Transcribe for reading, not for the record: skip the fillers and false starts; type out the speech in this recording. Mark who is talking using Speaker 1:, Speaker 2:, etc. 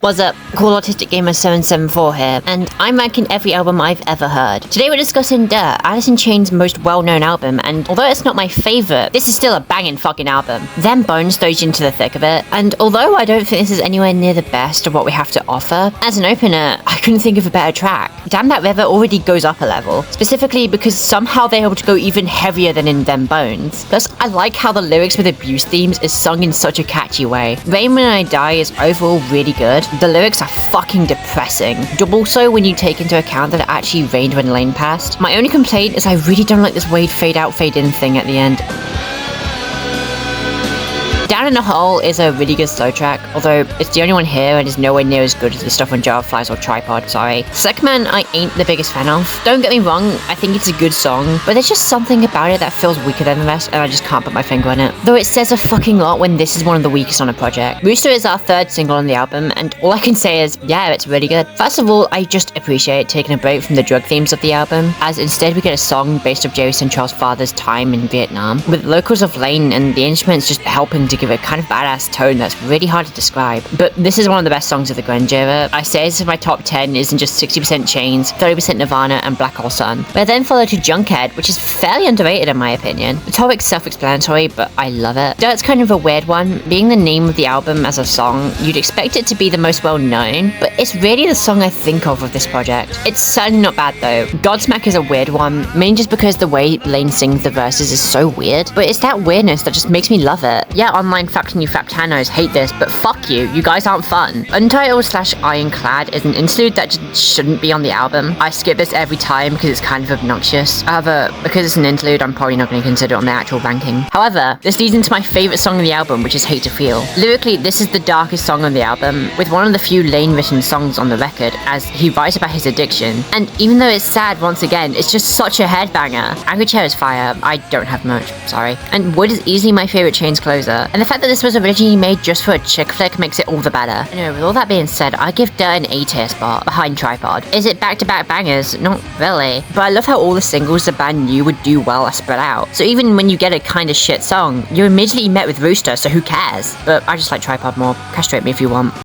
Speaker 1: What's up? Cool Autistic Gamer 774 here, and I'm ranking every album I've ever heard. Today we're discussing Dirt, Alice in Chains' most well-known album, and although it's not my favourite, this is still a banging fucking album. Them Bones throws you into the thick of it, and although I don't think this is anywhere near the best of what we have to offer, as an opener, I couldn't think of a better track. Damn That River already goes up a level, specifically because somehow they're able to go even heavier than in Them Bones. Plus, I like how the lyrics with abuse themes is sung in such a catchy way. Rain When I Die is overall really good. The lyrics are fucking depressing, double so when you take into account that it actually rained when Lane passed. My only complaint is I really don't like this Wade fade out fade in thing at the end. Down in a Hole is a really good slow track, although it's the only one here and is nowhere near as good as the stuff on Jar of Flies or Tripod, sorry. Second Man I ain't the biggest fan of. Don't get me wrong, I think it's a good song, but there's just something about it that feels weaker than the rest and I just can't put my finger on it. Though it says a fucking lot when this is one of the weakest on a project. Rooster is our third single on the album, and all I can say is, yeah, it's really good. First of all, I just appreciate taking a break from the drug themes of the album, as instead we get a song based off Jerry Central's father's time in Vietnam, with locals of Lane and the instruments just helping to give a kind of badass tone that's really hard to describe. But this is one of the best songs of the grunge era. I say this is my top 10 isn't just 60% Chains, 30% Nirvana, and Black Hole Sun. But I then follow to Junkhead, which is fairly underrated in my opinion. The topic's self-explanatory, but I love it. Dirt's kind of a weird one. Being the name of the album as a song, you'd expect it to be the most well-known, but it's really the song I think of this project. It's certainly not bad though. Godsmack is a weird one, mainly just because the way Lane sings the verses is so weird, but it's that weirdness that just makes me love it. Yeah, online fact and you Faptanos hate this, but fuck you guys aren't fun. Untitled/Ironclad is an interlude that just shouldn't be on the album. I skip this every time because it's kind of obnoxious. However, because it's an interlude, I'm probably not going to consider it on the actual ranking. However, this leads into my favourite song on the album, which is Hate to Feel. Lyrically, this is the darkest song on the album, with one of the few Lane-written songs on the record, as he writes about his addiction. And even though it's sad once again, it's just such a headbanger. Angry Chair is fire. I don't have much, sorry. And Wood is easily my favourite Chains closer, and the fact that this was originally made just for a chick flick makes it all the better. Anyway, with all that being said, I give Dirt an A tier spot, behind Tripod. Is it back-to-back bangers? Not really. But I love how all the singles the band knew would do well are spread out. So even when you get a kinda shit song, you're immediately met with Rooster, so who cares? But I just like Tripod more. Castrate me if you want.